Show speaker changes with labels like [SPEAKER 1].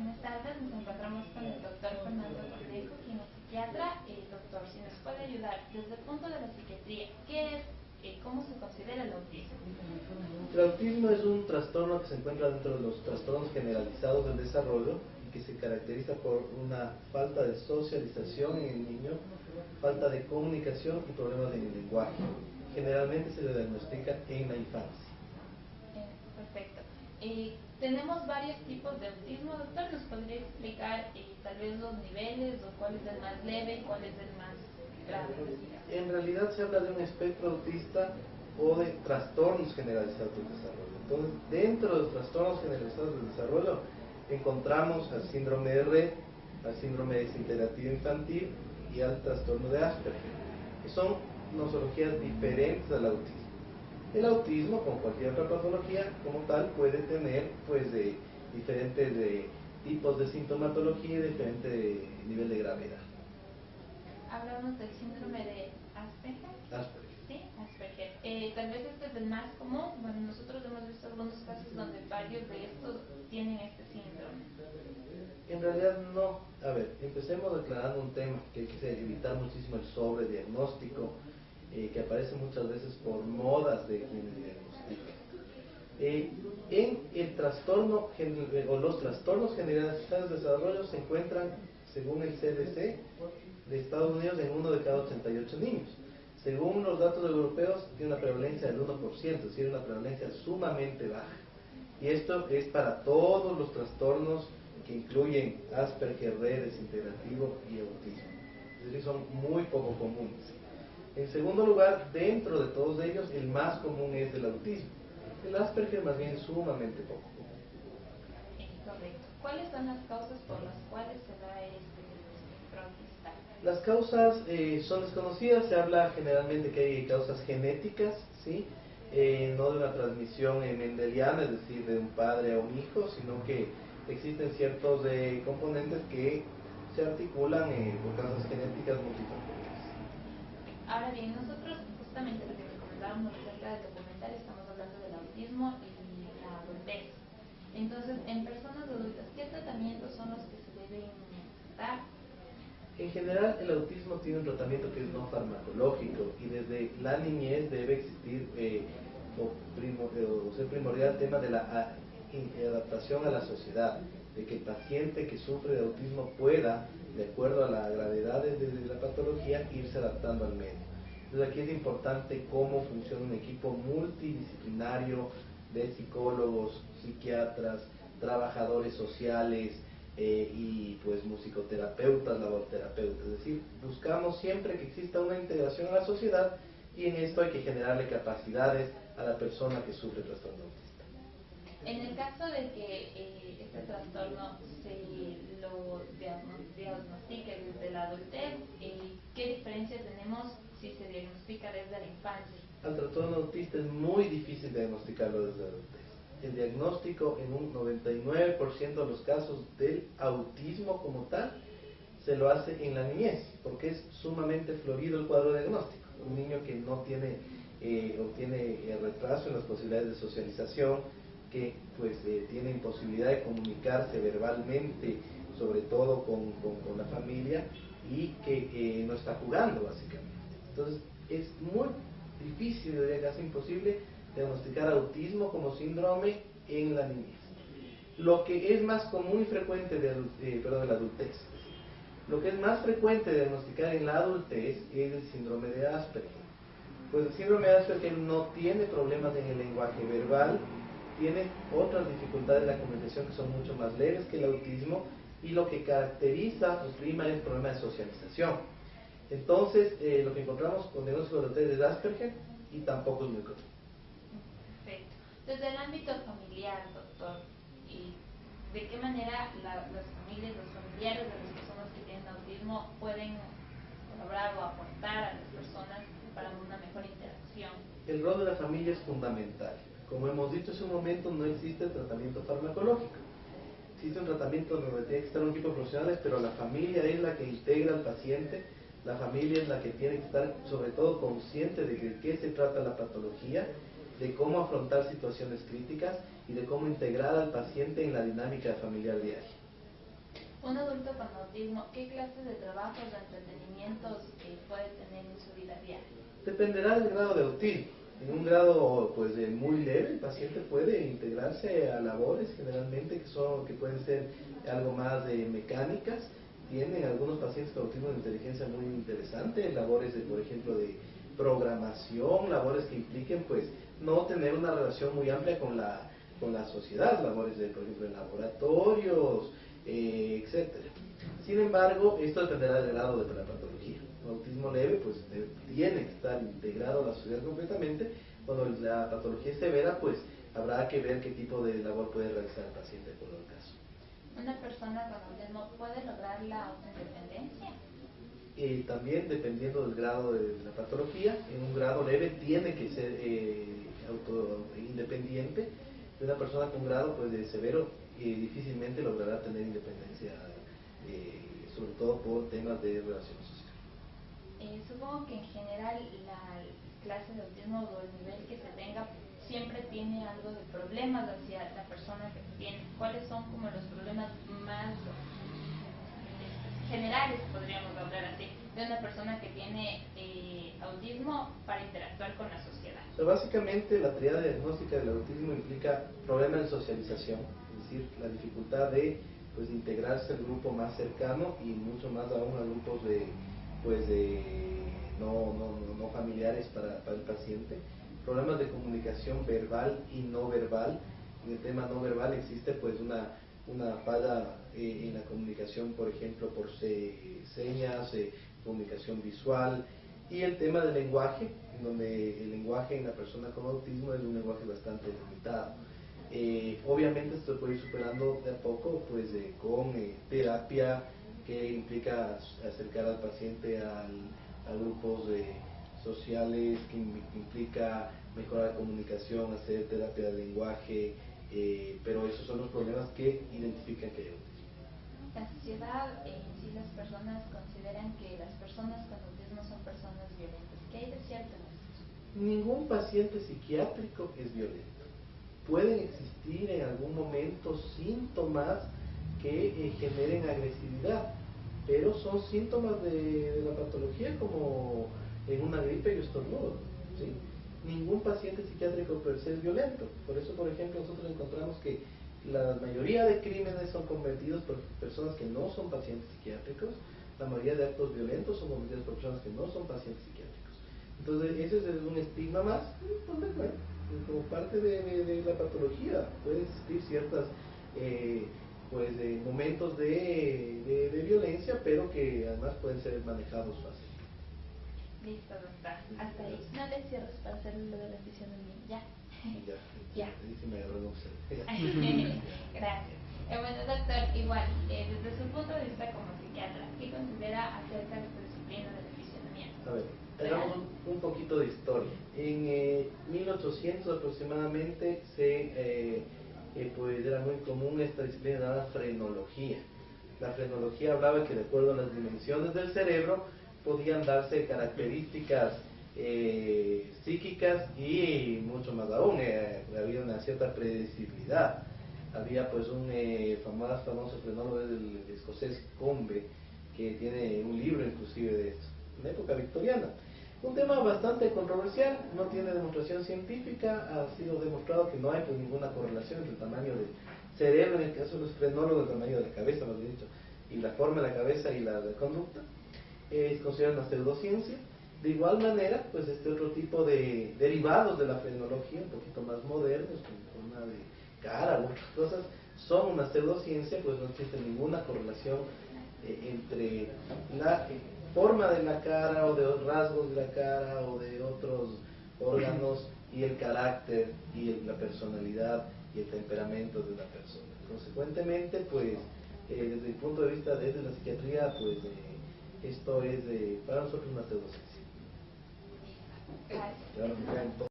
[SPEAKER 1] Buenas tardes, nos encontramos con el doctor Fernando Cornejo, quien es psiquiatra. Doctor, si nos puede ayudar desde el punto de la psiquiatría, ¿qué es, cómo se considera el autismo?
[SPEAKER 2] El autismo es un trastorno que se encuentra dentro de los trastornos generalizados del desarrollo y que se caracteriza por una falta de socialización en el niño, falta de comunicación y problemas en el lenguaje. Generalmente se le diagnostica en la infancia.
[SPEAKER 1] Perfecto. Tenemos varios tipos de autismo, doctor. ¿Nos podría explicar tal vez los niveles o cuál es el más leve y cuál es el más grave?
[SPEAKER 2] En realidad se habla de un espectro autista o de trastornos generalizados del desarrollo. Entonces, dentro de los trastornos generalizados del desarrollo encontramos al síndrome de Rett, al síndrome desintegrativo infantil y al trastorno de Asperger, que son nosologías diferentes al autismo. El autismo, como cualquier otra patología, como tal, puede tener diferentes tipos de sintomatología y diferente nivel de gravedad.
[SPEAKER 1] Hablamos del síndrome de Asperger.
[SPEAKER 2] Asperger.
[SPEAKER 1] Sí, Asperger. Tal vez este es el más común. Bueno, nosotros hemos visto algunos casos donde varios de estos tienen este síndrome.
[SPEAKER 2] En realidad no. A ver, empecemos aclarando un tema que hay que evitar muchísimo el sobrediagnóstico, que aparece muchas veces por modas de quienes diagnostican. En el trastorno o los trastornos generalizados de desarrollo se encuentran, según el CDC de Estados Unidos, en 1 de cada 88 niños. Según los datos europeos, tiene una prevalencia del 1%, es decir, una prevalencia sumamente baja. Y esto es para todos los trastornos que incluyen Asperger, Rett, desintegrativo y autismo. Es decir, son muy poco comunes. En segundo lugar, dentro de todos ellos, el más común es el autismo. El Asperger más bien es sumamente poco común.
[SPEAKER 1] Correcto. ¿Cuáles son las causas por las cuales se da este espectro autista?
[SPEAKER 2] Las causas son desconocidas. Se habla generalmente que hay causas genéticas, ¿sí? No de una transmisión mendeliana, es decir, de un padre a un hijo, sino que existen ciertos componentes que se articulan por causas genéticas multifactoriales.
[SPEAKER 1] Ahora bien, nosotros justamente lo que recomendábamos acerca del documental, estamos hablando del autismo y la adultez. Entonces, en personas adultas, ¿qué tratamientos son los que se deben dar?
[SPEAKER 2] En general, el autismo tiene un tratamiento que es no farmacológico y desde la niñez debe existir o ser primordial el tema de la adaptación a la sociedad, de que el paciente que sufre de autismo pueda, de acuerdo a la gravedad de la patología, irse adaptando al medio. Entonces aquí es importante cómo funciona un equipo multidisciplinario de psicólogos, psiquiatras, trabajadores sociales, y pues musicoterapeutas, laboterapeutas. Es decir, buscamos siempre que exista una integración a la sociedad y en esto hay que generarle capacidades a la persona que sufre trastorno autista.
[SPEAKER 1] En el caso de que este trastorno se lo diagnostique desde la adultez, ¿qué diferencia tenemos si se diagnostica desde la infancia?
[SPEAKER 2] Al trastorno autista es muy difícil diagnosticarlo desde la adultez. El diagnóstico en un 99% de los casos del autismo como tal se lo hace en la niñez, porque es sumamente florido el cuadro diagnóstico. Un niño que no tiene o tiene retraso en las posibilidades de socialización, que pues tiene imposibilidad de comunicarse verbalmente, sobre todo con la familia, y que no está jugando básicamente. Entonces es muy difícil, diría casi imposible, diagnosticar autismo como síndrome en la niñez. Lo que es más común y frecuente de la adultez. Lo que es más frecuente de diagnosticar en la adultez es el síndrome de Asperger. Pues el síndrome de Asperger no tiene problemas en el lenguaje verbal, tiene otras dificultades de la comunicación que son mucho más leves que el autismo, y lo que caracteriza o prima es el problema de socialización. Entonces, lo que encontramos con diagnóstico de autismo es Asperger y tampoco es muy común.
[SPEAKER 1] Perfecto. Desde el ámbito familiar, doctor, ¿de qué manera las familias, los familiares de las personas que tienen autismo pueden colaborar o aportar a las personas para una mejor interacción?
[SPEAKER 2] El rol de la familia es fundamental. Como hemos dicho hace un momento, no existe tratamiento farmacológico. Existe un tratamiento donde tiene que estar un equipo de profesionales, pero la familia es la que integra al paciente, la familia es la que tiene que estar sobre todo consciente de qué se trata la patología, de cómo afrontar situaciones críticas y de cómo integrar al paciente en la dinámica familiar diaria.
[SPEAKER 1] Un adulto con autismo, ¿qué clases de trabajos o entretenimientos puede tener en su vida diaria?
[SPEAKER 2] Dependerá del grado de autismo. En un grado pues muy leve, el paciente puede integrarse a labores generalmente que pueden ser algo más de mecánicas. Tienen algunos pacientes con autismo de inteligencia muy interesantes, labores de, por ejemplo, de programación, labores que impliquen pues no tener una relación muy amplia con la sociedad, labores de, por ejemplo, en laboratorios, etcétera. Sin embargo, esto dependerá del grado de la patología. Un autismo leve pues tiene que estar integrado a la sociedad completamente. Cuando la patología es severa, pues habrá que ver qué tipo de labor puede realizar el paciente por el caso.
[SPEAKER 1] ¿Una persona con autismo puede lograr la autoindependencia?
[SPEAKER 2] También dependiendo del grado de la patología, en un grado leve tiene que ser independiente. De una persona con grado pues de severo difícilmente logrará tener independencia, sobre todo por temas de relaciones sociales.
[SPEAKER 1] Supongo que en general la clase de autismo o el nivel que se tenga siempre tiene algo de problemas hacia la persona que tiene. ¿Cuáles son como los problemas más generales, podríamos hablar así, de una persona que tiene autismo para interactuar con la sociedad?
[SPEAKER 2] Básicamente la triada diagnóstica del autismo implica problemas de socialización, es decir, la dificultad de pues, integrarse al grupo más cercano y mucho más aún a grupos de no familiares para el paciente, problemas de comunicación verbal y no verbal. En el tema no verbal existe pues una falla en la comunicación, por ejemplo, por señas, comunicación visual, y el tema del lenguaje, en donde el lenguaje en la persona con autismo es un lenguaje bastante limitado. Obviamente esto se puede ir superando de a poco pues con terapia que implica acercar al paciente a grupos sociales, que implica mejorar la comunicación, hacer terapia de lenguaje, pero esos son los problemas que identifican que hay autismo.
[SPEAKER 1] La sociedad en sí, las personas consideran que las personas con autismo son personas violentas. ¿Qué hay de cierto en esto?
[SPEAKER 2] Ningún paciente psiquiátrico es violento. Pueden existir en algún momento síntomas que generen agresividad, pero son síntomas de la patología, como en una gripe y estornudo, ¿sí? Ningún paciente psiquiátrico per se es violento. Por eso, por ejemplo, nosotros encontramos que la mayoría de crímenes son cometidos por personas que no son pacientes psiquiátricos, la mayoría de actos violentos son cometidos por personas que no son pacientes psiquiátricos. Entonces, ese es un estigma más, pues, bueno, como parte de la patología. Pueden existir ciertas momentos de violencia, pero que además pueden ser manejados fácilmente.
[SPEAKER 1] Listo, doctor. Hasta ahí. No le cierres para hacer lo de bendición en mí. Ya.
[SPEAKER 2] Ya.
[SPEAKER 1] Ya.
[SPEAKER 2] Ahí sí me agarró un observo.
[SPEAKER 1] Gracias. Bueno, doctor, igual, desde su punto de vista como psiquiatra, ¿qué considera acerca de esta disciplina de la fisionomía?
[SPEAKER 2] A ver, hagamos un poquito de historia. En 1800 aproximadamente pues era muy común esta disciplina llamada frenología. La frenología hablaba que de acuerdo a las dimensiones del cerebro podían darse características psíquicas y mucho más aún, había una cierta predecibilidad. Había pues un famoso frenólogo del escocés Combe, que tiene un libro inclusive de esto, en la época victoriana. Un tema bastante controversial, no tiene demostración científica, ha sido demostrado que no hay pues ninguna correlación entre el tamaño del cerebro, en el caso de los frenólogos, el tamaño de la cabeza, más bien dicho, y la forma de la cabeza y la conducta. Es considerada una pseudociencia. De igual manera, pues este otro tipo de derivados de la frenología, un poquito más modernos, con forma de cara u otras cosas, son una pseudociencia, pues no existe ninguna correlación entre la forma de la cara o de los rasgos de la cara o de otros órganos y el carácter y la personalidad y el temperamento de una persona. Consecuentemente, pues desde el punto de vista desde la psiquiatría, pues esto es para nosotros una pseudociencia.
[SPEAKER 1] Gracias.